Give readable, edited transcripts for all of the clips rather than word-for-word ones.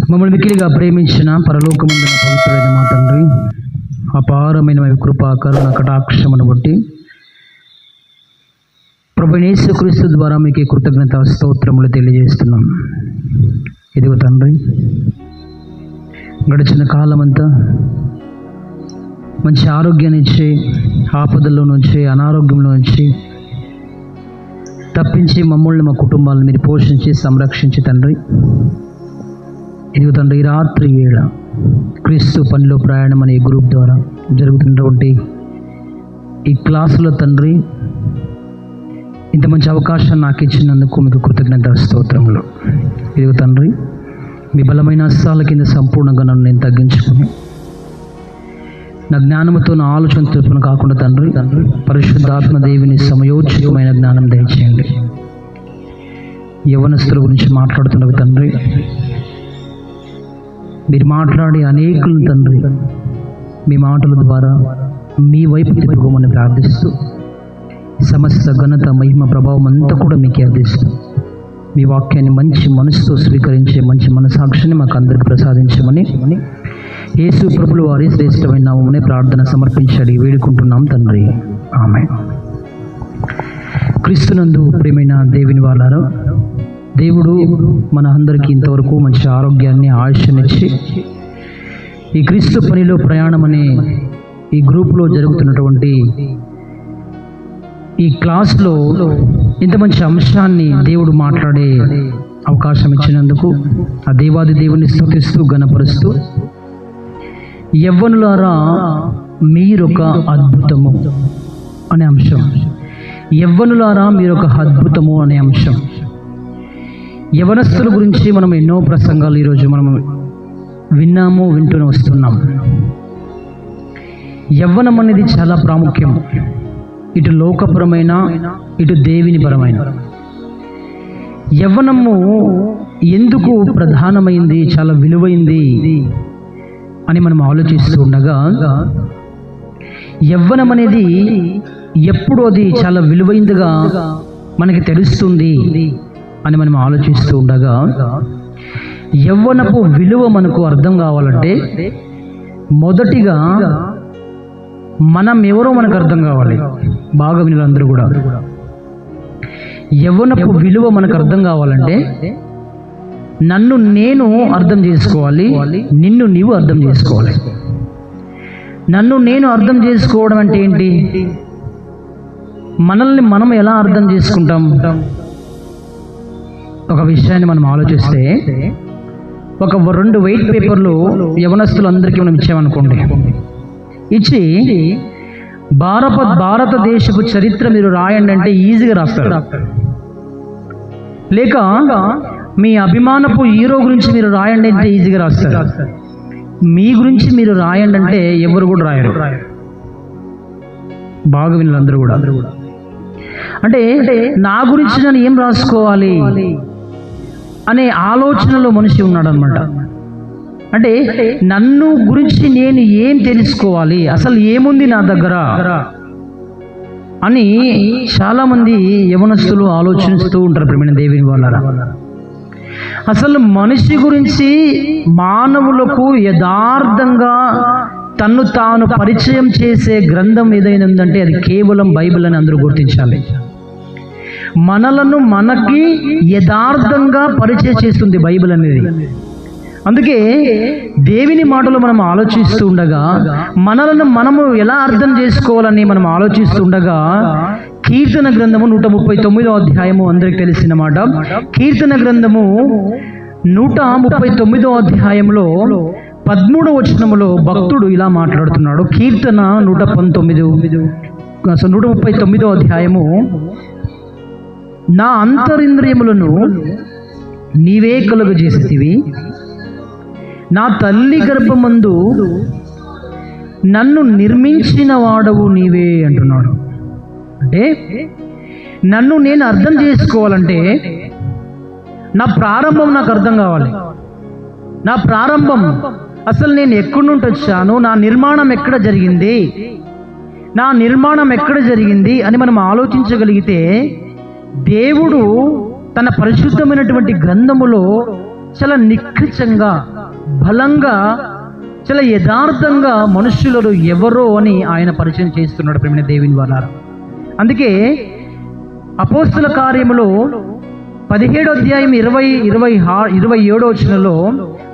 మమ్మల్ని మిక్కిలిగా ప్రేమించిన పరలోకమందున పవిత్రుడైన మా తండ్రి, అపారమైన మీ కృపా కరుణ కటాక్షమును బట్టి ప్రభువైన యేసుక్రీస్తు ద్వారా మీకు కృతజ్ఞత స్తోత్రములు తెలియజేస్తున్నాం. ఇదిగో తండ్రి, గడిచిన కాలమంతా మంచి ఆరోగ్యాన్ని ఇచ్చి, ఆపదల్లో నుంచి, అనారోగ్యంలో నుంచి తప్పించి మమ్మల్ని, మా కుటుంబాలను మీరు పోషించి సంరక్షించి తండ్రి, ఇదిగో తండ్రి, ఈ రాత్రి వేళ క్రీస్తు పనిలో ప్రయాణం అనే గ్రూప్ ద్వారా జరుగుతున్నటువంటి ఈ క్లాసులో తండ్రి, ఇంత మంచి అవకాశం నాకు ఇచ్చినందుకు మీకు కృతజ్ఞత స్తోత్రములు. ఇదిగో తండ్రి, మీ బలమైన హస్తాల కింద సంపూర్ణంగా నన్ను నేను తగ్గించుకుని, నా జ్ఞానముతో నా ఆలోచన తెలుపును కాకుండా తండ్రి పరిశుద్ధాత్మ దేవుని సమయోచితమైన జ్ఞానం దయచేయండి. యవనస్తుల గురించి మాట్లాడుతున్నవి తండ్రి, మీరు మాట్లాడి అనేకులను తండ్రి మీ మాటల ద్వారా మీ వైపు తిప్పుకోమని ప్రార్థిస్తూ, సమస్త ఘనత మహిమ ప్రభావం అంతా కూడా మీకే అందిస్తూ, మీ వాక్యాన్ని మంచి మనసుతో స్వీకరించే మంచి మనసాక్షిని మాకు అందరికి ప్రసాదించమని యేసు ప్రభులు వారి శ్రేష్టమైన నామమునే ప్రార్థన సమర్పించి అడిగి వేడుకుంటున్నాం తండ్రి, ఆమేన్. క్రీస్తునందు ప్రియమైన దేవుని వాళ్ళారా, దేవుడు మన అందరికీ ఇంతవరకు మంచి ఆరోగ్యాన్ని, ఆయుష్నిచ్చి ఈ క్రీస్తు పనిలో ప్రయాణం అనే ఈ గ్రూపులో జరుగుతున్నటువంటి ఈ క్లాస్లో ఇంత మంచి అంశాన్ని దేవుడు మాట్లాడే అవకాశం ఇచ్చినందుకు ఆ దేవాది దేవుని స్తుతిస్తూ ఘనపరుస్తూ, యవ్వనులారా మీరొక అద్భుతము అనే అంశం, యవ్వనులారా మీరొక అద్భుతము అనే అంశం. యవనస్తుల గురించి మనం ఎన్నో ప్రసంగాలు ఈరోజు మనం వింటూనే వస్తున్నాం. యవ్వనం అనేది చాలా ప్రాముఖ్యం, ఇటు లోకపరమైన ఇటు దేవుని పరమైన. యవ్వనము ఎందుకు ప్రధానమైంది, చాలా విలువైంది అని మనం ఆలోచిస్తూ ఉండగా, యవ్వనం అనేది ఎప్పుడు అది చాలా విలువైందిగా మనకి తెలుస్తుంది అని మనం ఆలోచిస్తూ ఉండగా, యవ్వనపు విలువ మనకు అర్థం కావాలంటే మొదటిగా మనం ఎవరో మనకు అర్థం కావాలి. బాగా వినాలందరూ కూడా. యవ్వనపు విలువ మనకు అర్థం కావాలంటే నన్ను నేను అర్థం చేసుకోవాలి, నిన్ను నీవు అర్థం చేసుకోవాలి. నన్ను నేను అర్థం చేసుకోవడం అంటే ఏంటి? మనల్ని మనం ఎలా అర్థం చేసుకుంటాం? ఒక విషయాన్ని మనం ఆలోచిస్తే, ఒక 2 వైట్ పేపర్లు యవనస్తులందరికీ మనం ఇచ్చామనుకోండి, ఇచ్చి భారతదేశపు చరిత్ర మీరు రాయండి అంటే ఈజీగా రాస్తారు. లేక మీ అభిమానపు హీరో గురించి మీరు రాయండి అంటే ఈజీగా రాస్తారు. మీ గురించి మీరు రాయండి అంటే ఎవరు కూడా రాయరు. బాగా వినాలి అందరూ కూడా. అంటే నా గురించి నేను ఏం రాసుకోవాలి అనే ఆలోచనలో మనిషి ఉన్నాడు అనమాట. అంటే నన్ను గురించి నేను ఏం తెలుసుకోవాలి, అసలు ఏముంది నా దగ్గర అని చాలామంది యవనస్తులు ఆలోచిస్తూ ఉంటారు. ప్రియమైన దేవుని వాళ్ళారా, అసలు మనిషి గురించి మానవులకు యథార్థంగా తన్ను తాను పరిచయం చేసే గ్రంథం ఏదైనా ఉందంటే అది కేవలం బైబిల్ అని అందరూ గుర్తించాలి. మనలను మనకి యథార్థంగా పరిచయం చేస్తుంది బైబిల్ అనేది. అందుకే దేవుని మాటలు మనం ఆలోచిస్తూ ఉండగా, మనలను మనము ఎలా అర్థం చేసుకోవాలని మనం ఆలోచిస్తూ ఉండగా, కీర్తన గ్రంథము 139వ అధ్యాయము, అందరికి తెలిసిన మాట. కీర్తన గ్రంథము 139వ అధ్యాయంలో 13వ వచనములో భక్తుడు ఇలా మాట్లాడుతున్నాడు. కీర్తన 139వ అధ్యాయము, నా అంతరింద్రియములను నీవే కలుగజేసితివి, నా తల్లి గర్భమందు నన్ను నిర్మించిన వాడవు నీవే అంటున్నాడు. అంటే నన్ను నేను అర్థం చేసుకోవాలంటే నా ప్రారంభం నాకు అర్థం కావాలి. నా ప్రారంభం అసలు నేను ఎక్కడి నుండి వచ్చాను, నా నిర్మాణం ఎక్కడ జరిగింది అని మనం ఆలోచించగలిగితే, దేవుడు తన పరిశుద్ధమైనటువంటి గ్రంథములో చాలా నిఖితంగా బలంగా, చాలా యథార్థంగా మనుష్యులు ఎవరో అని ఆయన పరిచయం చేస్తున్నాడు ప్రియమైన దేవుని వారలారా. అందుకే అపోస్తుల కార్యములో 17వ అధ్యాయం 27వ వచనంలో,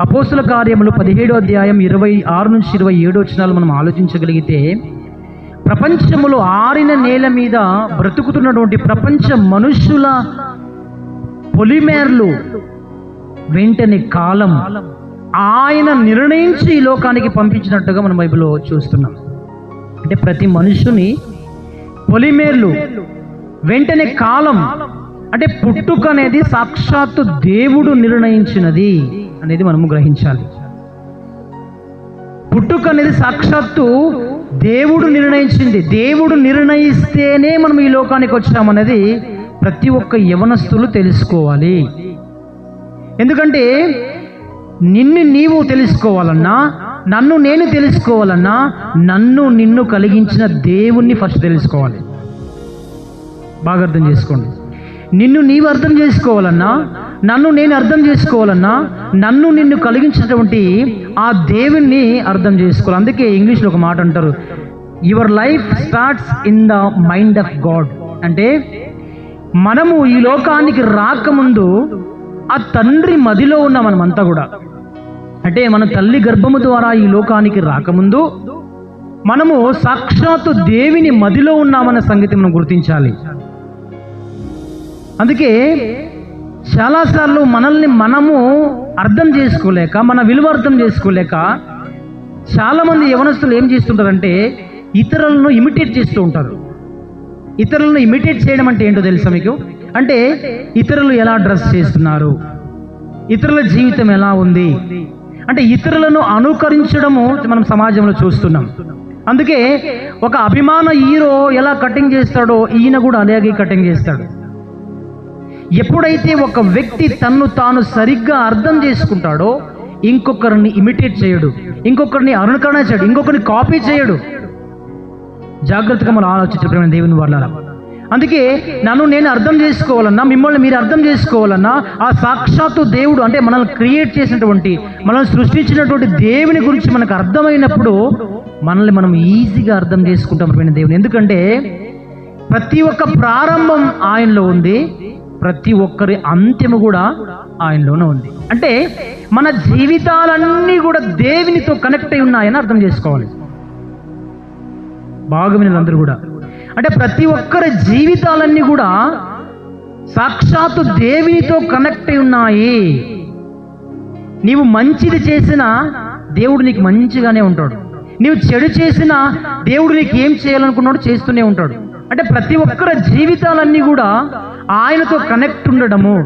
అపోస్తుల కార్యములు 17వ అధ్యాయం 26 నుంచి 27 వచనాలు మనం ఆలోచించగలిగితే, ప్రపంచములో ఆరిన నేల మీద బ్రతుకుతున్నటువంటి ప్రపంచ మనుష్యుల పొలిమేర్లు వెంటనే కాలం ఆయన నిర్ణయించి ఈ లోకానికి పంపించినట్టుగా మనం బైబిల్లో చూస్తున్నాం. అంటే ప్రతి మనుషుని పొలిమేర్లు వెంటనే కాలం, అంటే పుట్టుక అనేది సాక్షాత్తు దేవుడు నిర్ణయించినది అనేది మనము గ్రహించాలి. పుట్టుక అనేది సాక్షాత్తు దేవుడు నిర్ణయించింది. దేవుడు నిర్ణయిస్తేనే మనం ఈ లోకానికి వచ్చామనేది ప్రతి ఒక్క యవనస్తులు తెలుసుకోవాలి. ఎందుకంటే నిన్ను నీవు తెలుసుకోవాలన్నా, నన్ను నేను తెలుసుకోవాలన్నా, నన్ను నిన్ను కలిగించిన దేవుణ్ణి ఫస్ట్ తెలుసుకోవాలి. బాగా అర్థం చేసుకోండి. నిన్ను నీవు అర్థం చేసుకోవాలన్నా, నన్ను నేను అర్థం చేసుకోవాలన్నా, నన్ను నిన్ను కలిగించినటువంటి ఆ దేవుణ్ణి అర్థం చేసుకోవాలి. అందుకే ఇంగ్లీష్లో ఒక మాట అంటారు, your life starts in the mind of God. అంటే మనము ఈ లోకానికి రాకముందు ఆ తండ్రి మదిలో ఉన్న మనమంతా కూడా, అంటే మన తల్లి గర్భము ద్వారా ఈ లోకానికి రాకముందు మనము సాక్షాత్తు దేవుని మదిలో ఉన్నామన్న సంగతి మనం గుర్తించాలి. అందుకే చాలాసార్లు మనల్ని మనము అర్థం చేసుకోలేక, మన విలువ అర్థం చేసుకోలేక చాలామంది యవనస్తులు ఏం చేస్తుంటారంటే ఇతరులను ఇమిటేట్ చేస్తూ ఉంటారు. ఇతరులను ఇమిటేట్ చేయడం అంటే ఏంటో తెలుసా మీకు? అంటే ఇతరులు ఎలా డ్రెస్ చేస్తున్నారు, ఇతరుల జీవితం ఎలా ఉంది, అంటే ఇతరులను అనుకరించడము మనం సమాజంలో చూస్తున్నాం. అందుకే ఒక అభిమాన హీరో ఎలా కటింగ్ చేస్తాడో ఈయన కూడా అలాగే కటింగ్ చేస్తాడు. ఎప్పుడైతే ఒక వ్యక్తి తన్ను తాను సరిగ్గా అర్థం చేసుకుంటాడో ఇంకొకరిని ఇమిటేట్ చేయడు, ఇంకొకరిని అనుకరణ చేయడు, ఇంకొకరిని కాపీ చేయడు. జాగ్రత్తగా మనం ఆలోచించే దేవుని వారలారా. అందుకే నన్ను నేను అర్థం చేసుకోవాలన్నా, మిమ్మల్ని మీరు అర్థం చేసుకోవాలన్నా, ఆ సాక్షాత్తు దేవుడు అంటే మనల్ని క్రియేట్ చేసినటువంటి, మనల్ని సృష్టించినటువంటి దేవుని గురించి మనకు అర్థమైనప్పుడు మనల్ని మనం ఈజీగా అర్థం చేసుకుంటాం ప్రియమైన దేవుని. ఎందుకంటే ప్రతి ఒక్క ప్రారంభం ఆయనలో ఉంది, ప్రతి ఒక్కరి అంత్యము కూడా ఆయనలోనే ఉంది. అంటే మన జీవితాలన్నీ కూడా దేవునితో కనెక్ట్ అయి ఉన్నాయని అర్థం చేసుకోవాలి. బాగా వినండి కూడా. అంటే ప్రతి ఒక్కరి జీవితాలన్నీ కూడా సాక్షాత్తు దేవునితో కనెక్ట్ అయి ఉన్నాయి. నీవు మంచిది చేసినా దేవుడు నీకు మంచిగానే ఉంటాడు, నీవు చెడు చేసినా దేవుడు నీకు ఏం చేయాలనుకున్నాడు చేస్తూనే ఉంటాడు. అంటే ప్రతి ఒక్కరి జీవితాలన్నీ కూడా ఆయనతో కనెక్ట్ ఉండడము,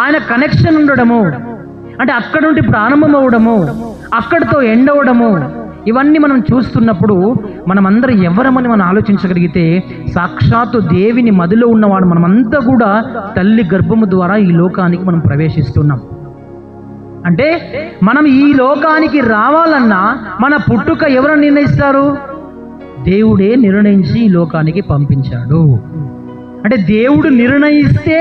ఆయన కనెక్షన్ ఉండడము, అంటే అక్కడ నుండి ప్రారంభం అవ్వడము, అక్కడితో ఎండ్ అవ్వడము, ఇవన్నీ మనం చూస్తున్నప్పుడు మనమందరం ఎవరమని మనం ఆలోచించగలిగితే సాక్షాత్తు దేవుని మదిలో ఉన్నవాడు మనమంతా కూడా తల్లి గర్భము ద్వారా ఈ లోకానికి మనం ప్రవేశిస్తున్నాం. అంటే మనం ఈ లోకానికి రావాలన్నా మన పుట్టుక ఎవరు నిర్ణయిస్తారు? దేవుడే నిర్ణయించి ఈ లోకానికి పంపించాడు. అంటే దేవుడు నిర్ణయిస్తే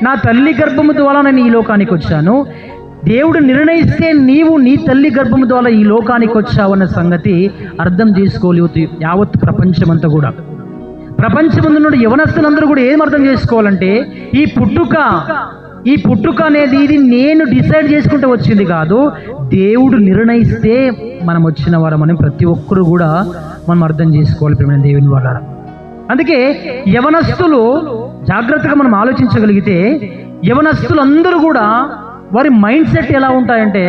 నా తల్లి గర్భము ద్వారా నేను ఈ లోకానికి వచ్చాను, దేవుడు నిర్ణయిస్తే నీవు నీ తల్లి గర్భము ద్వారా ఈ లోకానికి వచ్చావన్న సంగతి అర్థం చేసుకోలేవు యావత్ ప్రపంచమంతా కూడా. ప్రపంచమందున్న యవనస్తులందరూ కూడా ఏం అర్థం చేసుకోవాలంటే ఈ పుట్టుక అనేది ఇది నేను డిసైడ్ చేసుకుంటూ వచ్చింది కాదు, దేవుడు నిర్ణయిస్తే మనం వచ్చిన వారమని ప్రతి ఒక్కరు కూడా మనం అర్థం చేసుకోవాలి ప్రియమైన దేవుని వల్ల. అందుకే యవనస్తులు జాగ్రత్తగా మనం ఆలోచించగలిగితే యవనస్తులందరూ కూడా వారి మైండ్ సెట్ ఎలా ఉంటాయంటే,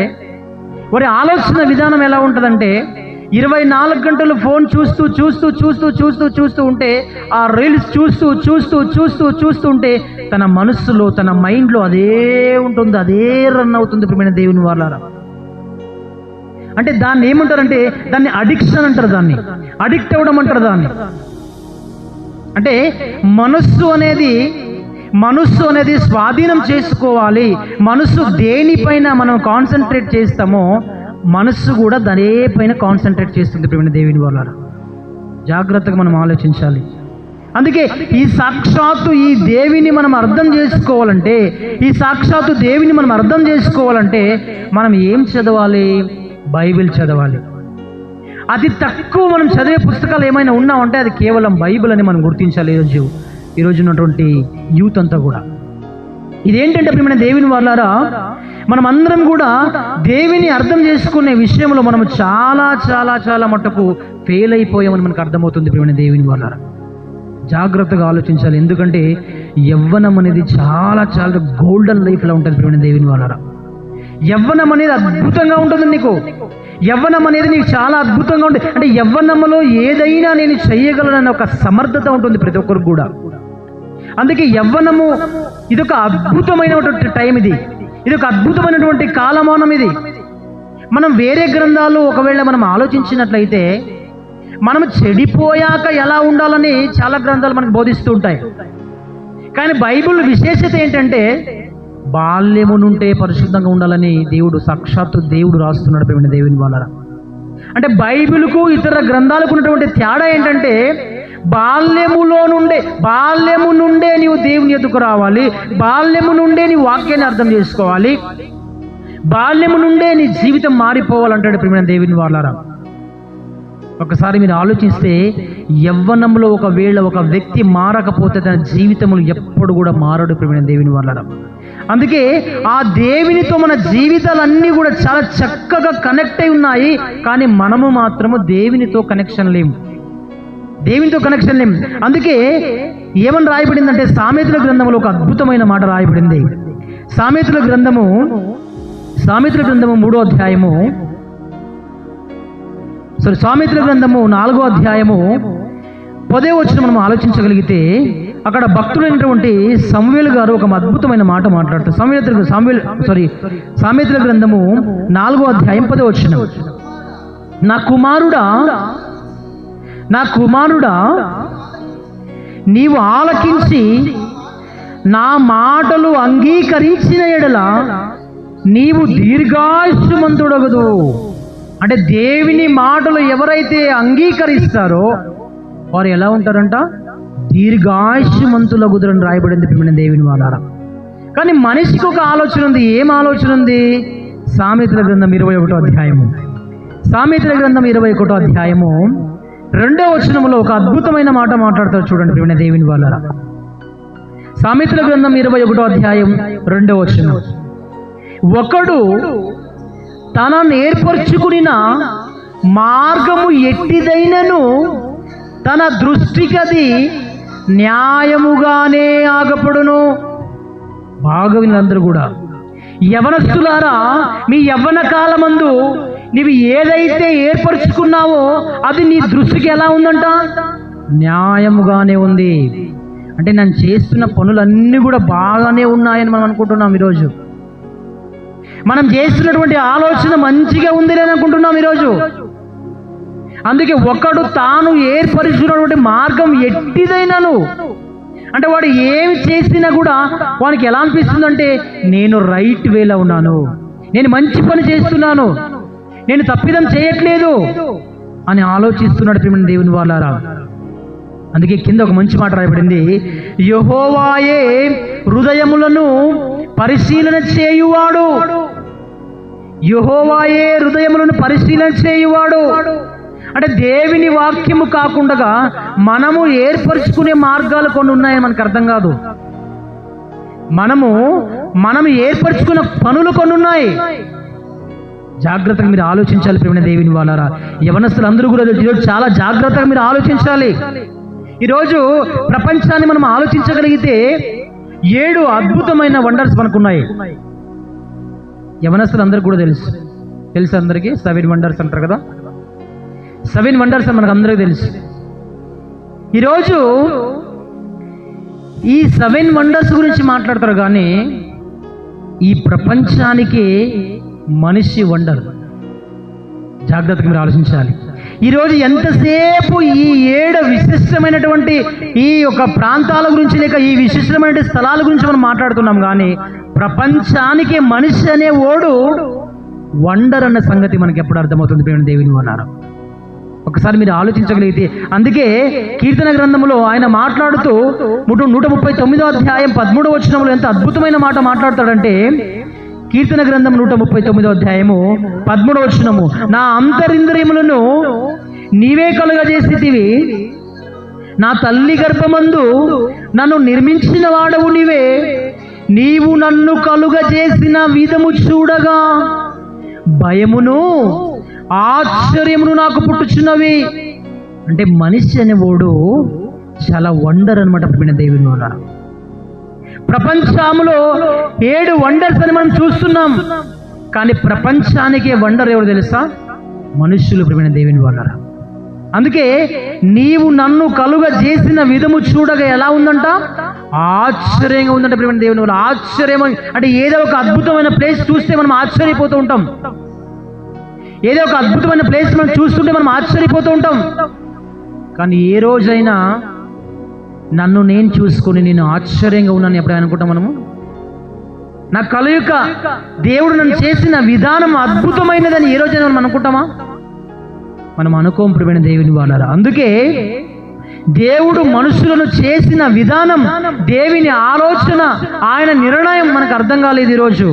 వారి ఆలోచన విధానం ఎలా ఉంటుందంటే 24 గంటలు ఫోన్ చూస్తూ చూస్తూ చూస్తూ చూస్తూ చూస్తూ ఉంటే, ఆ రీల్స్ చూస్తూ చూస్తూ చూస్తూ చూస్తూ ఉంటే తన మనస్సులో తన మైండ్లో అదే ఉంటుంది, అదే రన్ అవుతుంది ప్రియమైన దేవుని వాళ్ళారా. అంటే దాన్ని ఏమంటారంటే దాన్ని అడిక్షన్ అంటారు, దాన్ని అడిక్ట్ అవ్వడం అంటారు దాన్ని. అంటే మనస్సు అనేది స్వాధీనం చేసుకోవాలి. మనస్సు దేనిపైన మనం కాన్సన్ట్రేట్ చేస్తామో మనస్సు కూడా దాని పైన కాన్సన్ట్రేట్ చేస్తుంది ప్రియమైన దేవుని వాళ్ళారా. జాగ్రత్తగా మనం ఆలోచించాలి. అందుకే ఈ సాక్షాత్తు ఈ దేవిని మనం అర్థం చేసుకోవాలంటే, ఈ సాక్షాత్తు దేవిని మనం అర్థం చేసుకోవాలంటే మనం ఏం చదవాలి? బైబిల్ చదవాలి. అతి తక్కువ మనం చదివే పుస్తకాలు ఏమైనా ఉన్నామంటే అది కేవలం బైబిల్ అని మనం గుర్తించాలి. ఈరోజు ఉన్నటువంటి యూత్ అంతా కూడా ఇదేంటంటే ప్రియమైన దేవుని వాళ్ళారా, మనం అందరం కూడా దేవిని అర్థం చేసుకునే విషయంలో మనం చాలా చాలా చాలా మట్టుకు ఫెయిల్ అయిపోయామని మనకు అర్థమవుతుంది. ప్రియమైన దేవుని వాళ్ళారా, జాగ్రత్తగా ఆలోచించాలి. ఎందుకంటే యవ్వనం అనేది చాలా చాలా గోల్డెన్ లైఫ్లో ఉంటుంది. ప్రియమైన దేవుని వాళ్ళారా, యవ్వనం అనేది అద్భుతంగా ఉంటుంది. నీకు యవ్వనం అనేది నీకు చాలా అద్భుతంగా ఉంటుంది. అంటే యవ్వనంలో ఏదైనా నేను చెయ్యగలనని ఒక సమర్థత ఉంటుంది ప్రతి ఒక్కరికి కూడా. అందుకే యవ్వనము ఇదొక అద్భుతమైనటువంటి టైం, ఇది ఒక అద్భుతమైనటువంటి కాలమానం. ఇది మనం వేరే గ్రంథాలు ఒకవేళ మనం ఆలోచించినట్లయితే మనం చెడిపోయాక ఎలా ఉండాలని చాలా గ్రంథాలు మనకు బోధిస్తూ ఉంటాయి. కానీ బైబిల్ విశేషత ఏంటంటే బాల్యము నుండే పరిశుద్ధంగా ఉండాలని సాక్షాత్తు దేవుడు రాస్తున్నాడు. ప్రియమైన దేవుని వాళ్ళారా, అంటే బైబిల్కు ఇతర గ్రంథాలకు ఉన్నటువంటి తేడా ఏంటంటే బాల్యము నుండే నీవు దేవుని ఎదుకు రావాలి, బాల్యము నుండే నీ వాక్యాన్ని అర్థం చేసుకోవాలి, బాల్యము నుండే నీ జీవితం మారిపోవాలంటాడు. ప్రియమైన దేవుని వాళ్ళారా, ఒకసారి మీరు ఆలోచిస్తే యవ్వనంలో ఒకవేళ ఒక వ్యక్తి మారకపోతే తన జీవితంలో ఎప్పుడు కూడా మారడు. ప్రియమైన దేవుని వాళ్ళారా, అందుకే ఆ దేవునితో మన జీవితాలన్నీ కూడా చాలా చక్కగా కనెక్ట్ అయి ఉన్నాయి. కానీ మనము మాత్రము దేవునితో కనెక్షన్ లేము. అందుకే ఏమని రాయబడిందంటే సామెతల గ్రంథంలో ఒక అద్భుతమైన మాట రాయబడింది. సామెతల గ్రంథము 3వ అధ్యాయము, సామెతల గ్రంథము 4వ అధ్యాయము 10వ వచనం మనం ఆలోచించగలిగితే అక్కడ భక్తుడైనటువంటి సమూయేలు గారు ఒక అద్భుతమైన మాట మాట్లాడుతారు. సామెతల గ్రంథము 4వ అధ్యాయం 10వ వచనం, నా కుమారుడా నీవు ఆలకించి నా మాటలు అంగీకరించిన ఎడల నీవు దీర్ఘాయుష్మంతుడగదు. అంటే దేవుని మాటలు ఎవరైతే అంగీకరిస్తారో వారు ఎలా ఉంటారంట? దీర్ఘాయుష్మంతులగుదురని రాయబడింది. ప్రియమైన దేవుని వాళ్ళారా, కానీ మనిషికి ఒక ఆలోచన ఉంది. ఏం ఆలోచన ఉంది? సామెతల గ్రంథం 21వ అధ్యాయము 2వ వచనంలో ఒక అద్భుతమైన మాట మాట్లాడతారు. చూడండి ప్రియమైన దేవుని వాళ్ళారా, సామెతల గ్రంథం 21వ అధ్యాయం 2వ వచనం, ఒకడు తనను ఏర్పరచుకున్న మార్గము ఎట్టిదైనను తన దృష్టికి అది న్యాయముగానే ఆగపడును. బాగా వినందరూ కూడా, యవనస్తులారా, మీ యవ్వన కాలమందు నీవు ఏదైతే ఏర్పరచుకున్నావో అది నీ దృష్టికి ఎలా ఉందంట? న్యాయముగానే ఉంది. అంటే నేను చేస్తున్న పనులన్నీ కూడా బాగానే ఉన్నాయని మనం అనుకుంటున్నాం. ఈరోజు మనం చేస్తున్నటువంటి ఆలోచన మంచిగా ఉంది అని అనుకుంటున్నాం ఈరోజు. అందుకే ఒకడు తాను ఏర్పరుచుకున్నటువంటి మార్గం ఎట్టిదైనాను, అంటే వాడు ఏమి చేసినా కూడా వానికి ఎలా అనిపిస్తుందంటే నేను రైట్ వేలో ఉన్నాను, నేను మంచి పని చేస్తున్నాను, నేను తప్పిదం చేయట్లేదు అని ఆలోచిస్తున్నాడు. ప్రియమైన దేవుని వాళ్ళారా, అందుకే కింద ఒక మంచి మాట రాయబడింది, యెహోవాయే హృదయములను పరిశీలన చేయువాడు. యెహోవాయే హృదయములను పరిశీలన చేయువాడు. అంటే దేవుని వాక్యము కాకుండా మనము ఏర్పరచుకునే మార్గాలు కొన్ని ఉన్నాయని మనకు అర్థం కాదు. మనము ఏర్పరచుకున్న పనులు కొన్ని ఉన్నాయి. జాగ్రత్తగా మీరు ఆలోచించాలి. ప్రియమైన దేవుని వాళ్ళారా, యవనస్తులు అందరూ కూడా ఈరోజు చాలా జాగ్రత్తగా మీరు ఆలోచించాలి. ఈరోజు ప్రపంచాన్ని మనం ఆలోచించగలిగితే 7 అద్భుతమైన వండర్స్ మనకున్నాయి. యవనస్తులు అందరికీ కూడా తెలుసు అందరికీ 7 వండర్స్ అంటారు కదా. 7 వండర్స్ అని మనకు అందరికీ తెలుసు. ఈరోజు ఈ 7 వండర్స్ గురించి మాట్లాడతారు, కానీ ఈ ప్రపంచానికి మనిషి వండర్. జాగ్రత్తగా మీరు ఆలోచించాలి. ఈరోజు ఎంతసేపు ఈ 7 విశిష్టమైనటువంటి ఈ యొక్క ప్రాంతాల గురించి లేక ఈ విశిష్టమైన స్థలాల గురించి మనం మాట్లాడుతున్నాం, కానీ ప్రపంచానికి మనిషి అనే ఓడు వండర్ అన్న సంగతి మనకి ఎప్పుడు అర్థమవుతుంది? ప్రియమైన దేవుని వాళ్ళారా, ఒకసారి మీరు ఆలోచించగలిగితే, అందుకే కీర్తన గ్రంథంలో ఆయన మాట్లాడుతూ 139వ అధ్యాయం 13వ వచనంలో ఎంత అద్భుతమైన మాట మాట్లాడతాడంటే, కీర్తన గ్రంథం 139వ అధ్యాయము 13వ వచనము, నా అంతరింద్రియములను నీవే కలుగజేసితివి, నా తల్లి గర్భమందు నన్ను నిర్మించిన వాడవు నీవే, నీవు నన్ను కలుగజేసిన విధము చూడగా భయమును ఆశ్చర్యమును నాకు పుట్టుచున్నవి. అంటే మనిషి అనేవాడు చాలా వండర్ అనమాట. ప్రియమైన దేవుని వల్ల ప్రపంచంలో 7 వండర్స్ అని మనం చూస్తున్నాం, కానీ ప్రపంచానికే వండర్ ఎవరు తెలుసా? మనుష్యులు. ప్రియమైన దేవుని వల్ల అందుకే నీవు నన్ను కలుగ చేసిన విధము చూడగా ఎలా ఉందంట? ఆశ్చర్యంగా ఉందంట. ప్రియమైన దేవుని వల్ల ఆశ్చర్యం అంటే ఏదో ఒక అద్భుతమైన ప్లేస్ చూస్తే మనం ఆశ్చర్యపోతూ ఉంటాం. ఏదో ఒక అద్భుతమైన ప్లేస్ మనం చూస్తుంటే మనం ఆశ్చర్యపోతూ ఉంటాం. కానీ ఏ రోజైనా నన్ను నేను చూసుకొని నేను ఆశ్చర్యంగా ఉన్నాను ఎప్పుడైనా అనుకుంటాం మనము? నా కలయిక దేవుడు నన్ను చేసిన విధానం అద్భుతమైనదని ఏ రోజైనా మనం అనుకుంటామా? మనం అనుకోం. ప్రియమైన దేవుని వాళ్ళారా, అందుకే దేవుడు మనుషులను చేసిన విధానం, దేవుని ఆలోచన, ఆయన నిర్ణయం మనకు అర్థం కాలేదు ఈరోజు.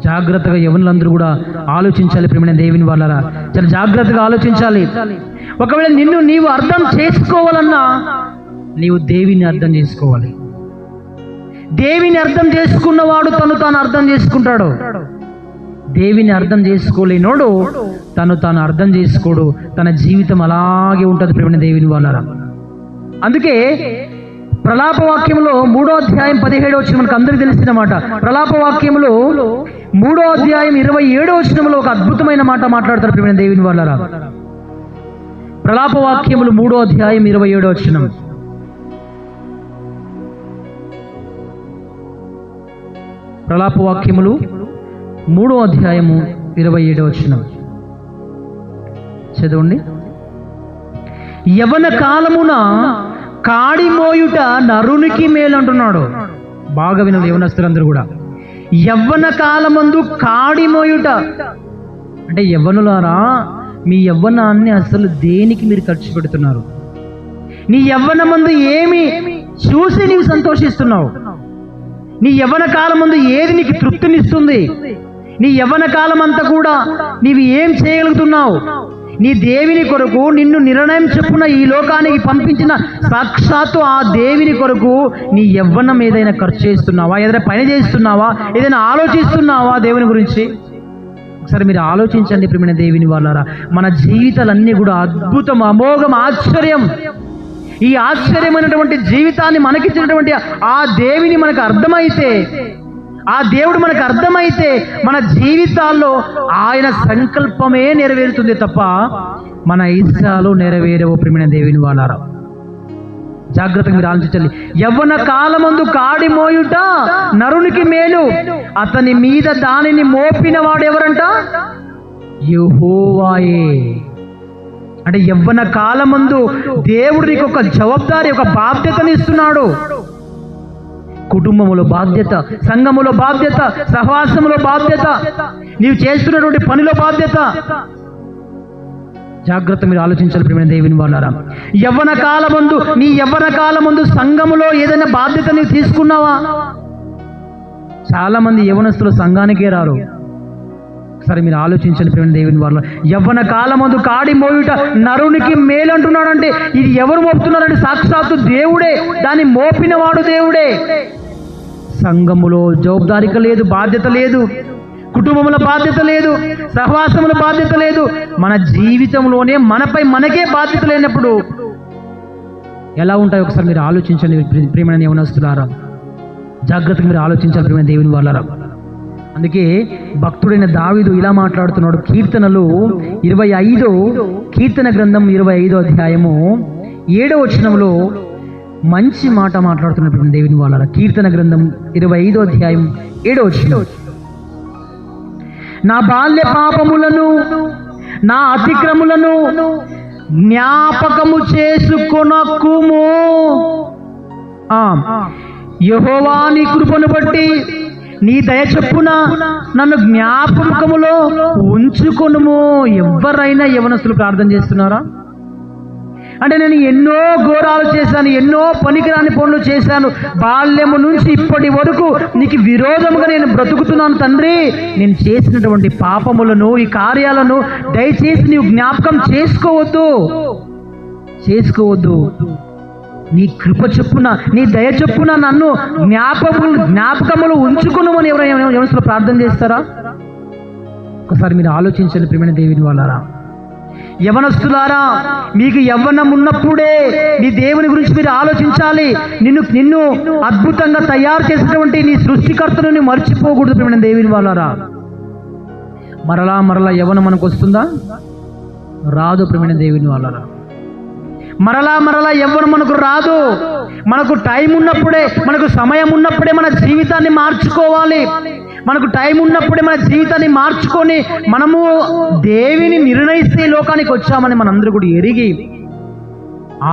జాగ్రత్తగా యవనులందరూ కూడా ఆలోచించాలి. ప్రియమైన దేవుని వాళ్ళారా, చాలా జాగ్రత్తగా ఆలోచించాలి. ఒకవేళ నిన్ను నీవు అర్థం చేసుకోవాలన్నా నీవు దేవుని అర్థం చేసుకోవాలి. దేవుని అర్థం చేసుకున్నవాడు తాను అర్థం చేసుకుంటాడు. దేవుని అర్థం చేసుకోలేనోడు తాను అర్థం చేసుకోడు. తన జీవితం అలాగే ఉంటుంది. ప్రియమైన దేవుని వాళ్ళారా, అందుకే ప్రలాపవాక్యంలో 3వ అధ్యాయం 17వ వచనం మనకు అందరికీ తెలిసిన మాట. ప్రలాపవాక్యంలో 3వ అధ్యాయం 27వ వచనంలో ఒక అద్భుతమైన మాట మాట్లాడతారు. ప్రియమైన దేవుని వాళ్ళారా, ప్రలాపవాక్యములు 3వ అధ్యాయం 27వ వచనం. ప్రలాపవాక్యములు 3వ అధ్యాయము 27వ వచనం చదవండి. యవన కాలమున కాడి మోయుట నరునికి మేలు అంటున్నాడు. బాగా వినదు యవనస్తులందరూ కూడా. యవ్వన కాలమందు కాడి మోయుట అంటే, యవ్వనులారా మీ యవ్వనాన్ని అసలు దేనికి మీరు ఖర్చు పెడుతున్నారు? నీ యవ్వనమందు ఏమి చూసి నీవు సంతోషిస్తున్నావు? నీ యవ్వన కాలమందు ఏది నీకు తృప్తినిస్తుంది? నీ యవ్వన కాలం అంతా కూడా నీవు ఏం చేయగలుగుతున్నావు? నీ దేవుని కొరకు నిన్ను నిర్ణయం చెప్పున ఈ లోకానికి పంపించిన సాక్షాత్తు ఆ దేవుని కొరకు నీ యవ్వనం ఏదైనా ఖర్చు చేస్తున్నావా? ఏదైనా పని చేస్తున్నావా? ఏదైనా ఆలోచిస్తున్నావా దేవుని గురించి? ఒకసారి మీరు ఆలోచించండి. ప్రియమైన దేవుని వాళ్ళారా, మన జీవితాలన్నీ కూడా అద్భుతం, అమోఘం, ఆశ్చర్యం. ఈ ఆశ్చర్యమైనటువంటి జీవితాన్ని మనకిచ్చినటువంటి ఆ దేవుని మనకు అర్థమైతే, ఆ దేవుడు మనకు అర్థమైతే మన జీవితాల్లో ఆయన సంకల్పమే నెరవేరుతుంది తప్ప మన ఇష్టాలు నెరవేరవు. ప్రియమైన దేవుని వాళ్ళారా, జాగ్రత్తగా మీరు ఆలోచించాలి. యవ్వన కాలమందు కాడి మోయుట నరునికి మేలు, అతని మీద దానిని మోపిన వాడు ఎవరంట? యెహోవాయే. అంటే యవ్వన కాలమందు దేవుడు నీకు ఒక జవాబుదారి, ఒక బాధ్యతని ఇస్తున్నాడు. కుటుంబములో బాధ్యత, సంఘములో బాధ్యత, సహవాసములో బాధ్యత, నీవు చేస్తున్నటువంటి పనిలో బాధ్యత. జాగ్రత్త మీరు ఆలోచించాలి. ప్రియమైన దేవుని వాళ్ళారా, యవ్వన కాలమందు నీ యవ్వన కాలమందు సంఘములో ఏదైనా బాధ్యత నీవు తీసుకున్నావా? చాలా మంది యవ్వనస్తులు సంఘానికే రారు. ఒకసారి మీరు ఆలోచించండి. ప్రియమైన దేవుని వాళ్ళ యవ్వన కాలమందు కాడి మోయుట నరునికి మేలు అంటున్నాడంటే ఇది ఎవరు మోపుతున్నారంటే సాక్షాత్తు దేవుడే. దాన్ని మోపినవాడు దేవుడే. సంఘములో జవాబుదారిక లేదు, బాధ్యత లేదు. కుటుంబముల బాధ్యత లేదు, సహవాసముల బాధ్యత లేదు. మన జీవితంలోనే మనపై మనకే బాధ్యత లేనప్పుడు ఎలా ఉంటాయి? ఒకసారి మీరు ఆలోచించండి. ప్రియమైన యవనస్తులారా, జాగ్రత్తగా మీరు ఆలోచించాలి. ప్రియమైన దేవుని వాళ్ళారా, అందుకే భక్తుడైన దావీదు ఇలా మాట్లాడుతున్నాడు. కీర్తనలు 25, కీర్తన గ్రంథం 25వ అధ్యాయము 7వ వచనంలో మంచి మాట మాట్లాడుతున్నటువంటి దేవుని వాళ్ళ. కీర్తన గ్రంథం 25వ అధ్యాయం 7వ వచనం, నా బాల్య పాపములను నా అతిక్రములను జ్ఞాపకము చేసుకొనకుము. యెహోవా నీ కృపను బట్టి నీ దయ చొప్పున నన్ను జ్ఞాపకములో ఉంచుకొనుము. ఎవరైనా యవనస్తులు ప్రార్థన చేస్తున్నారా? అంటే నేను ఎన్నో ఘోరాలు చేశాను, ఎన్నో పనికిరాని పనులు చేశాను, బాల్యము నుంచి ఇప్పటి వరకు నీకు విరోధముగా నేను బ్రతుకుతున్నాను తండ్రి. నేను చేసినటువంటి పాపములను, ఈ కార్యాలను దయచేసి నీవు జ్ఞాపకం చేసుకోవద్దు. నీ కృప చొప్పున, నీ దయ చొప్పున నన్ను జ్ఞాపకములు ఉంచుకున్నామని ఎవరైనా యవనస్తులు ప్రార్థన చేస్తారా? ఒకసారి మీరు ఆలోచించండి ప్రియమైన దేవుని వాళ్ళారా. యవనస్తులారా, మీకు యవ్వనం ఉన్నప్పుడే నీ దేవుని గురించి మీరు ఆలోచించాలి. నిన్ను అద్భుతంగా తయారు చేసినటువంటి నీ సృష్టికర్తను మర్చిపోకూడదు ప్రియమైన దేవుని వాళ్ళారా. మరలా యవ్వనం మనకు వస్తుందా? రాదు ప్రియమైన దేవుని వాళ్ళారా. మరలా యవ్వనం మనకు రాదు. మనకు టైం ఉన్నప్పుడే, మనకు సమయం ఉన్నప్పుడే మన జీవితాన్ని మార్చుకోవాలి. మనకు టైం ఉన్నప్పుడే మన జీవితాన్ని మార్చుకొని మనము దేవిని నిర్ణయిస్తే లోకానికి వచ్చామని మనందరూ కూడా ఎరిగి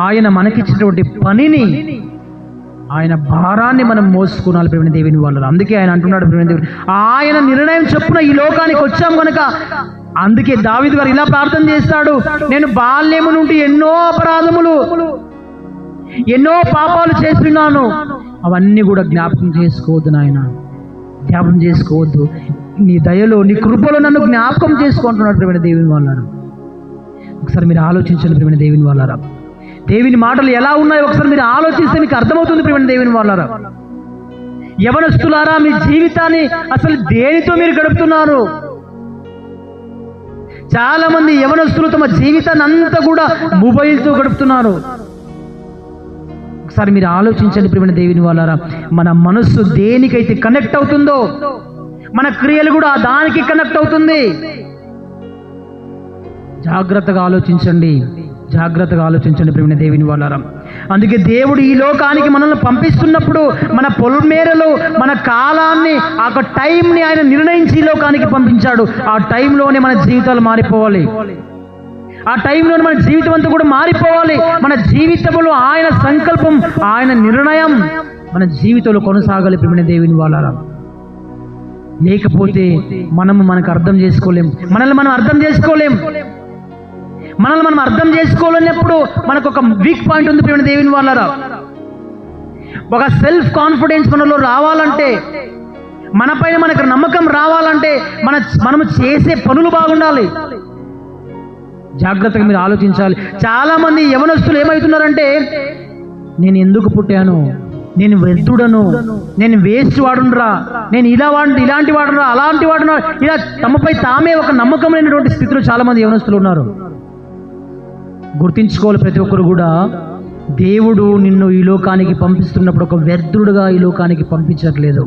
ఆయన మనకిచ్చినటువంటి పనిని, ఆయన భారాన్ని మనం మోసుకున్నాలి ప్రియమైన దేవుని వాళ్ళు. అందుకే ఆయన అంటున్నాడు ప్రియమైన దేవుని, ఆయన నిర్ణయం చొప్పున ఈ లోకానికి వచ్చాం కనుక. అందుకే దావీదు గారు ఇలా ప్రార్థన చేస్తాడు, నేను బాల్యము నుండి ఎన్నో అపరాధములు, ఎన్నో పాపాలు చేస్తున్నాను, అవన్నీ కూడా జ్ఞాపకం చేసుకోవద్దు నాయన, జ్ఞాపకం చేసుకోవద్దు. నీ దయలో, నీ కృపలో నన్ను జ్ఞాపకం చేసుకుంటున్నాడు ప్రియమైన దేవుని వాళ్ళారా. ఒకసారి మీరు ఆలోచించండి ప్రియమైన దేవుని వాళ్ళారా. దేవుని మాటలు ఎలా ఉన్నాయో ఒకసారి మీరు ఆలోచిస్తే మీకు అర్థమవుతుంది ప్రియమైన దేవుని వాళ్ళారా. యవనస్తులారా, మీ జీవితాన్ని అసలు దేనితో మీరు గడుపుతున్నారు? చాలా మంది యవనస్తులు తమ జీవితాన్ని అంతా కూడా మొబైల్తో గడుపుతున్నారు. ఒకసారి మీరు ఆలోచించండి ప్రియమైన దేవుని వాళ్ళారా. మన మనస్సు దేనికైతే కనెక్ట్ అవుతుందో మన క్రియలు కూడా దానికి కనెక్ట్ అవుతుంది. జాగ్రత్తగా ఆలోచించండి ప్రియమైన దేవుని వాళ్ళారా. అందుకే దేవుడు ఈ లోకానికి మనల్ని పంపిస్తున్నప్పుడు మన పొలిమేరలో మన కాలాన్ని, ఆ టైంని ఆయన నిర్ణయించి ఈ లోకానికి పంపించాడు. ఆ టైంలోనే మన జీవితాలు మారిపోవాలి. ఆ టైంలో మన జీవితం అంతా కూడా మారిపోవాలి. మన జీవితంలో ఆయన సంకల్పం, ఆయన నిర్ణయం మన జీవితంలో కొనసాగాలి ప్రియమైన దేవుని వాళ్ళారా. లేకపోతే మనకు అర్థం చేసుకోలేం, మనల్ని మనం అర్థం చేసుకోలేనప్పుడు మనకు ఒక వీక్ పాయింట్ ఉంది ప్రియమైన దేవుని వాళ్ళారా. ఒక సెల్ఫ్ కాన్ఫిడెన్స్ మనలో రావాలంటే, మనపైన మనకు నమ్మకం రావాలంటే మనము చేసే పనులు బాగుండాలి. జాగ్రత్తగా మీరు ఆలోచించాలి. చాలా మంది యవనస్తులు ఏమవుతున్నారంటే, నేను ఎందుకు పుట్టాను, నేను వ్యర్థుడను, నేను వేస్ట్ వాడునరా, నేను ఇలాంటి వాడునరా, అలాంటి వాడునరా, ఇలా తమపై తామే ఒక నమ్మకం లేనటువంటి స్థితిలో చాలా మంది యవనస్తులు ఉన్నారు. గుర్తించుకోవాలి ప్రతి ఒక్కరు కూడా, దేవుడు నిన్ను ఈ లోకానికి పంపిస్తున్నప్పుడు ఒక వ్యర్థుడుగా ఈ లోకానికి పంపించట్లేదు,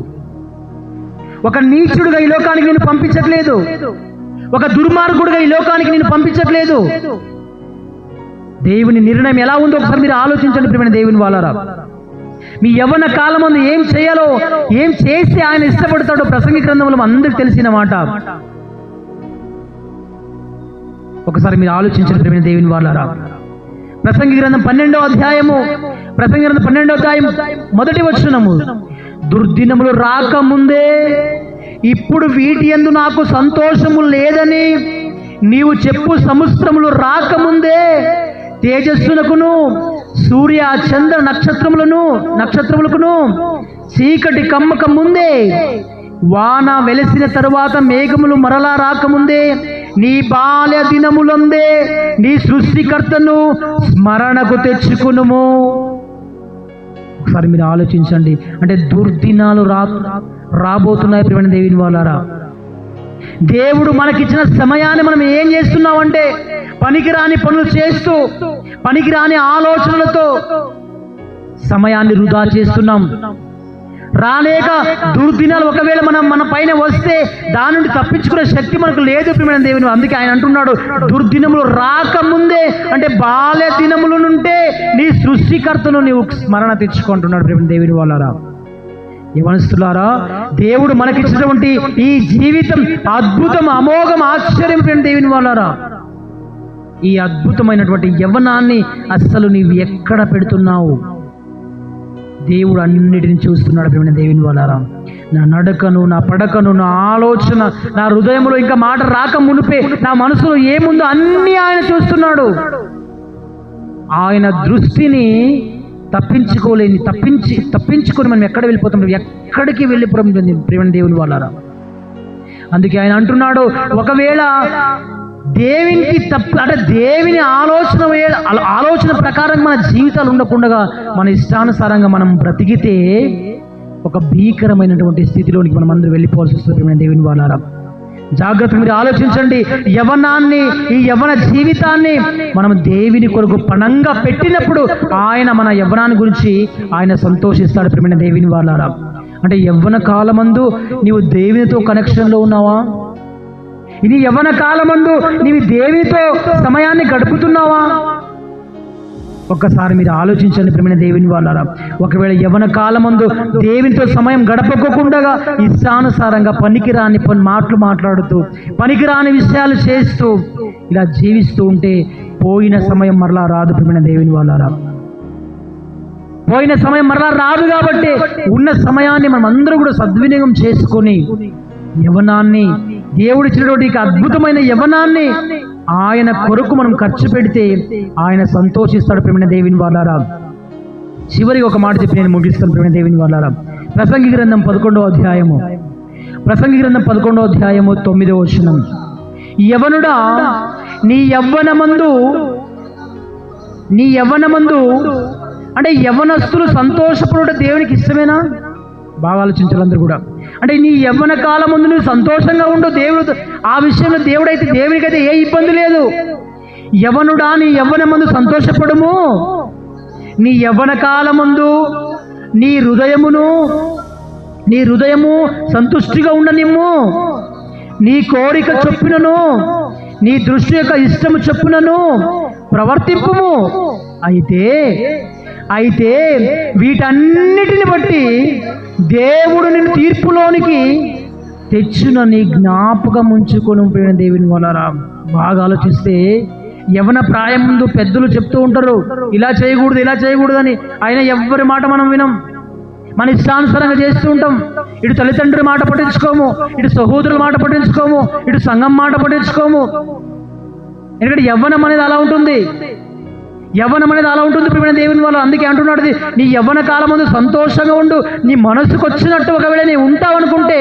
ఒక నీచుడుగా ఈ లోకానికి నేను పంపించట్లేదు, ఒక దుర్మార్గుడుగా ఈ లోకానికి నేను పంపించట్లేదు. దేవుని నిర్ణయం ఎలా ఉందో ఒకసారి మీరు ఆలోచించండి ప్రియమైన దేవుని వాళ్ళారా. మీ యవ్వన కాలం ముందు ఏం చేయాలో, ఏం చేస్తే ఆయన ఇష్టపడతాడో ప్రసంగి గ్రంథంలో అందరికి తెలిసిన మాట. ఒకసారి మీరు ఆలోచించండి ప్రియమైన దేవుని వాళ్ళారా. ప్రసంగి గ్రంథం 12వ అధ్యాయము, మొదటి వచనము, దుర్దినములు రాకముందే ఇప్పుడు వీటి యందు నాకు సంతోషము లేదని నీవు చెప్పు సంవత్సరములు రాకముందే తేజస్సునకును సూర్య చంద్ర నక్షత్రములకును చీకటి కమ్మక ముందే, వాన వెలసిన తరువాత మేఘములు మరలా రాకముందే, నీ బాల్య దినములందే నీ సృష్టికర్తను స్మరణకు తెచ్చుకునుము. ఒకసారి మీరు ఆలోచించండి. అంటే దుర్దినాలు రాబోతున్నాయి ప్రియమైన దేవుని వాళ్ళారా. దేవుడు మనకిచ్చిన సమయాన్ని మనం ఏం చేస్తున్నామంటే, పనికిరాని పనులు చేస్తూ, పనికిరాని ఆలోచనలతో సమయాన్ని వృధా చేస్తున్నాం. రాలేక దుర్దినాలు ఒకవేళ మన పైన వస్తే దాని నుండి తప్పించుకునే శక్తి మనకు లేదు ప్రియమైన దేవుని. అందుకే ఆయన అంటున్నాడు, దుర్దినములు రాకముందే, అంటే బాల్య దినముల నుండే నీ సృష్టికర్తను నీవు స్మరణ తెచ్చుకుంటున్నాడు ప్రియమైన దేవుని వాళ్ళారా. యవనస్తులారా, దేవుడు మనకిచ్చినటువంటి ఈ జీవితం అద్భుతం, అమోఘం, ఆశ్చర్యం ప్రియమైన దేవుని వాళ్ళారా. ఈ అద్భుతమైనటువంటి యవ్వనాన్ని అస్సలు నీవు ఎక్కడ పెడుతున్నావు? దేవుడు అన్నిటిని చూస్తున్నాడు ప్రియమైన దేవుని వాళ్ళారా. నా నడకను, నా పడకను, నా ఆలోచన, నా హృదయంలో ఇంకా మాట రాక మునిపే నా మనసులో ఏముందో అన్నీ ఆయన చూస్తున్నాడు. ఆయన దృష్టిని తప్పించుకొని మనం ఎక్కడ వెళ్ళిపోతాం? ఎక్కడికి వెళ్ళిపోవడం ప్రియమైన దేవుని వాళ్ళారా. అందుకే ఆయన అంటున్నాడు, ఒకవేళ దేవునికి దేవుని ఆలోచన ప్రకారం మన జీవితాలు ఉండకుండా మన ఇష్టానుసారంగా మనం బ్రతికితే ఒక భీకరమైనటువంటి స్థితిలోనికి మనం అందరూ వెళ్ళిపోవాల్సి వస్తుంది. ప్రియమైన దేవుని వాళ్ళారా, జాగ్రత్తగా మీరు ఆలోచించండి. ఈ యవ్వన జీవితాన్ని మనం దేవుని కొరకు పణంగా పెట్టినప్పుడు ఆయన మన యవ్వనాన్ని గురించి ఆయన సంతోషిస్తాడు. ప్రియమైన దేవుని వాళ్ళారా, అంటే యవ్వన కాలమందు నీవు దేవునితో కనెక్షన్లో ఉన్నావా? ఇది యవ్వన కాలమందు నీవు దేవునితో సమయాన్ని గడుపుతున్నావా? ఒక్కసారి మీరు ఆలోచించండి ప్రియమైన దేవుని వాళ్ళారా. ఒకవేళ యవ్వన కాలమందు దేవునితో సమయం గడపకుండా ఇష్టానుసారంగా పనికిరాని మాటలు మాట్లాడుతూ పనికిరాని విషయాలు చేస్తూ ఇలా జీవిస్తూ ఉంటే పోయిన సమయం మరలా రాదు. ప్రియమైన దేవుని వాళ్ళారా, పోయిన సమయం మరలా రాదు. కాబట్టి ఉన్న సమయాన్ని మనం అందరూ కూడా సద్వినియోగం చేసుకొని యవ్వనాన్ని, దేవుడిచ్చినటువంటి అద్భుతమైన యవ్వనాన్ని ఆయన కొరకు మనం ఖర్చు పెడితే ఆయన సంతోషిస్తాడు. ప్రియమైన దేవుని వాళ్ళారా, చివరికి ఒక మాట చెప్పి నేను ముగిస్తాను. ప్రియమైన దేవుని వాళ్ళారా, ప్రసంగి గ్రంథం 11వ అధ్యాయము 9వ వచనం, యవ్వనుడా నీ యవ్వనమందు అంటే యవ్వనస్తులు సంతోషపడుట దేవునికి ఇష్టమేనా? బాగా ఆలోచించాలి అందరూ కూడా. అంటే నీ యవ్వన కాలం ముందు నువ్వు సంతోషంగా ఉండు. దేవుడు ఆ విషయంలో దేవునికైతే ఏ ఇబ్బంది లేదు. యవ్వనుడా నీ యవ్వన ముందు సంతోషపడము. నీ యవ్వన కాలం ముందు నీ హృదయము సంతుష్టిగా ఉండనిమ్ము. నీ కోరిక చొప్పునను నీ దృష్టి యొక్క ఇష్టము చొప్పునను ప్రవర్తింపుము. అయితే వీటన్నిటిని బట్టి దేవుడు నిన్ను తీర్పులోనికి తెచ్చున నీ జ్ఞాపకం ఉంచుకొని. ప్రియమైన దేవుని వాళ్ళారా, బాగా ఆలోచిస్తే యవ్వన ప్రాయం ముందు పెద్దలు చెప్తూ ఉంటారు, ఇలా చేయకూడదు అని. అయినా ఎవ్వరి మాట మనం వినం, మన ఇష్టానుసారంగా చేస్తూ ఉంటాం. ఇటు తల్లిదండ్రుల మాట పట్టించుకోము, ఇటు సహోదరుల మాట పట్టించుకోము, ఇటు సంఘం మాట పట్టించుకోము. ఎందుకంటే యవ్వనం అనేది అలా ఉంటుంది. ప్రియమైన దేవుని వాళ్ళు అందుకే అంటున్నాడు, నీ యవ్వన కాలం ముందు సంతోషంగా ఉండు. నీ మనసుకు వచ్చినట్టు ఒకవేళ నీ ఉంటావు అనుకుంటే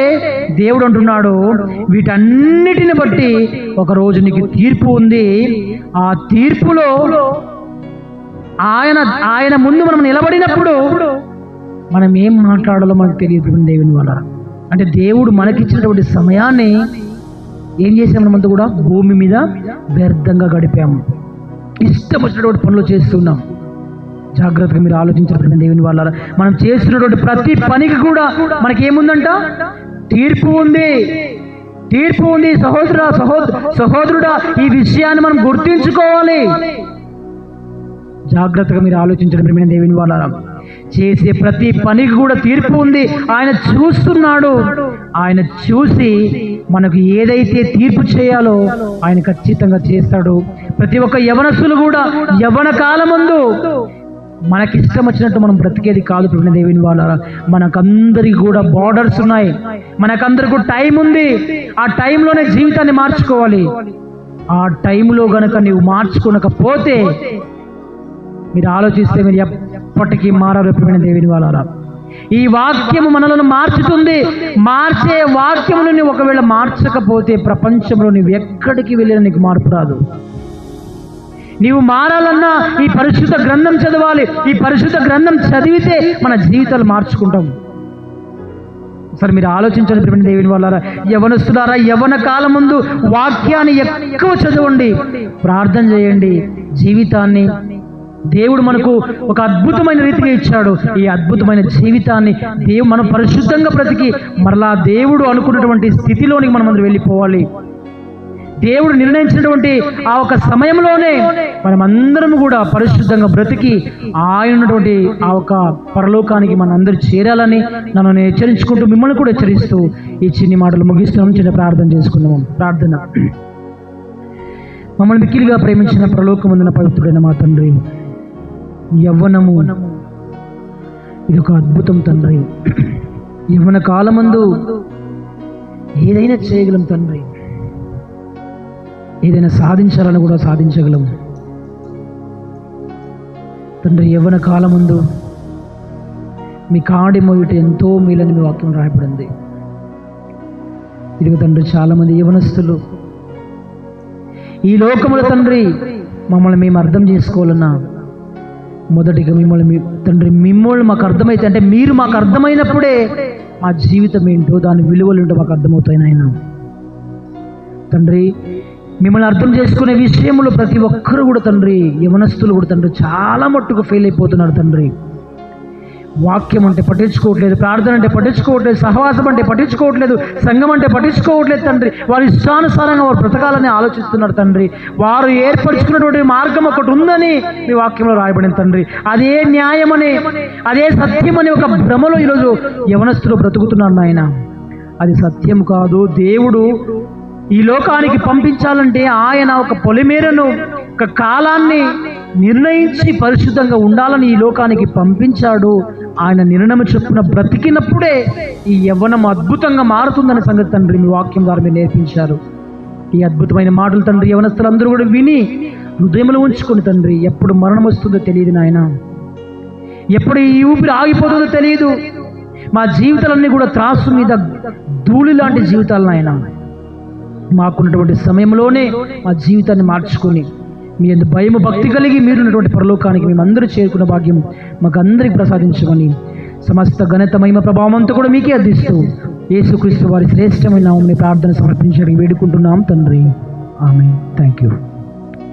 దేవుడు అంటున్నాడు, వీటన్నిటిని బట్టి ఒకరోజు నీకు తీర్పు ఉంది. ఆ తీర్పులో ఆయన ముందు మనం నిలబడినప్పుడు మనం ఏం మాట్లాడాలో మనకు తెలియదు. ప్రియమైన దేవుని వాళ్ళ, అంటే దేవుడు మనకిచ్చినటువంటి సమయాన్ని ఏం చేసాము? మనమంతా కూడా భూమి మీద వ్యర్థంగా గడిపాము, ఇష్టం వచ్చినటువంటి పనులు చేస్తున్నాం. జాగ్రత్తగా మీరు ఆలోచించారు దేవుని వాళ్ళ. మనం చేస్తున్నటువంటి ప్రతి పనికి కూడా మనకేముందంట? తీర్పు ఉంది. సహోదరుడా ఈ విషయాన్ని మనం గుర్తించుకోవాలి. జాగ్రత్తగా మీరు ఆలోచించండి ప్రియమైన దేవుని వాళ్ళ. చేసే ప్రతి పనికి కూడా తీర్పు ఉంది. ఆయన చూస్తున్నాడు. ఆయన చూసి మనకు ఏదైతే తీర్పు చేయాలో ఆయన ఖచ్చితంగా చేస్తాడు. ప్రతి ఒక్క యవనస్తులు కూడా యవ్వన కాలమందు మనకిష్టం వచ్చినట్టు మనం బ్రతికేది కాదు. ప్రియమైన దేవుని వాళ్ళ, మనకందరికి కూడా బార్డర్స్ ఉన్నాయి, మనకందరికి కూడా టైం ఉంది. ఆ టైంలోనే జీవితాన్ని మార్చుకోవాలి. ఆ టైంలో గనక నీవు మార్చుకోనకపోతే మీరు ఆలోచిస్తే మీరు ఎప్పటికీ మారరు. ప్రియమైన దేవుని వాళ్ళ, ఈ వాక్యము మనలను మార్చుతుంది. మార్చే వాక్యమును నువ్వు ఒకవేళ మార్చకపోతే ప్రపంచంలో నువ్వు ఎక్కడికి వెళ్ళినా నీకు మార్పు రాదు. నీవు మారాలన్నా ఈ పరిశుద్ధ గ్రంథం చదవాలి. ఈ పరిశుద్ధ గ్రంథం చదివితే మన జీవితాలు మార్చుకుంటాం. సరే మీరు ఆలోచించండి ప్రియమైన దేవుని వాళ్ళారా, యవనస్తులారా, యవ్వన కాలం ముందు వాక్యాన్ని ఎక్కువ చదవండి, ప్రార్థన చేయండి. జీవితాన్ని దేవుడు మనకు ఒక అద్భుతమైన రీతిగా ఇచ్చాడు. ఈ అద్భుతమైన జీవితాన్ని మనం పరిశుద్ధంగా బ్రతికి మరలా దేవుడు అనుకున్నటువంటి స్థితిలోనికి మనం అందరూ వెళ్ళిపోవాలి. దేవుడు నిర్ణయించినటువంటి ఆ ఒక సమయంలోనే మనం అందరం కూడా పరిశుద్ధంగా బ్రతికి ఆయన ఉన్నటువంటి ఆ ఒక పరలోకానికి మన అందరూ చేరాలని నన్ను నేను హెచ్చరించుకుంటూ మిమ్మల్ని కూడా హెచ్చరిస్తూ ఈ చిన్ని మాటలు ముగిస్తున్నాం. చిన్న ప్రార్థన చేసుకున్నాము. ప్రార్థన. మమ్మల్ని మిక్కిలిగా ప్రేమించిన పరలోకమందున పవిత్రుడైన మా తండ్రి, యవ్వనము ఇది ఒక అద్భుతం తండ్రి. యవ్వన కాలమందు ఏదైనా చేయగలం తండ్రి, ఏదైనా సాధించాలని కూడా సాధించగలం తండ్రి. యవ్వన కాలమందు మీ కాడి మోయుట ఎంతో మేలని మీ వాక్యం రాయబడింది. ఇదిగో తండ్రి, చాలామంది యవనస్తులు ఈ లోకముల తండ్రి మమ్మల్ని మేము అర్థం చేసుకోవాలన్నా మొదటిగా మిమ్మల్ని మాకు అర్థమైతే, అంటే మీరు మాకు అర్థమైనప్పుడే మా జీవితం ఏంటో దాని విలువలు ఏంటో మాకు అర్థమవుతాయి నాయన. తండ్రి, మిమ్మల్ని అర్థం చేసుకునే విషయంలో ప్రతి ఒక్కరు కూడా తండ్రి, యవనస్తులు కూడా తండ్రి చాలా మట్టుకు ఫెయిల్ అయిపోతున్నారు తండ్రి. వాక్యం అంటే పట్టించుకోవట్లేదు, ప్రార్థన అంటే పట్టించుకోవట్లేదు, సహవాసం అంటే పట్టించుకోవట్లేదు, సంఘం అంటే పట్టించుకోవట్లేదు తండ్రి. వారి ఇష్టానుసారంగా వారు బ్రతకాలని ఆలోచిస్తున్నారు తండ్రి. వారు ఏర్పరచుకున్నటువంటి మార్గం ఒకటి ఉందని మీ వాక్యంలో రాయబడింది తండ్రి. అదే న్యాయమని, అదే సత్యమని ఒక భ్రమలో ఈరోజు యవనస్తులు బ్రతుకుతున్నారు నాయన. అది సత్యం కాదు. దేవుడు ఈ లోకానికి పంపించాలంటే ఆయన ఒక పొలిమేరను, ఒక కాలాన్ని నిర్ణయించి పరిశుద్ధంగా ఉండాలని ఈ లోకానికి పంపించాడు. ఆయన నిర్ణయం చొప్పున బ్రతికినప్పుడే ఈ యవ్వనం అద్భుతంగా మారుతుందనే సంగతి తండ్రి మీ వాక్యం ద్వారా మీరు నేర్పించారు. ఈ అద్భుతమైన మాటలు తండ్రి యవనస్తులందరూ కూడా విని హృదయంలో ఉంచుకొని తండ్రి, ఎప్పుడు మరణం వస్తుందో తెలియదు నాయన, ఎప్పుడు ఈ ఊపిరి ఆగిపోతుందో తెలియదు. మా జీవితాలన్నీ కూడా త్రాసు మీద ధూళి లాంటి జీవితాలు నాయన. మాకున్నటువంటి సమయంలోనే మా జీవితాన్ని మార్చుకొని మీ యందు భయము భక్తి కలిగి మీరున్నటువంటి పరలోకానికి మేమందరూ చేరుకున్న భాగ్యం మాకు అందరికి ప్రసాదించమని సమస్త ఘనత మహిమ ప్రభావం అంతా కూడా మీకే అందిస్తూ యేసుక్రీస్తు వారి శ్రేష్టమైన నామమున ప్రార్థన సమర్పించడానికి వేడుకుంటున్నాం తండ్రి. ఆమేన్. Thank you.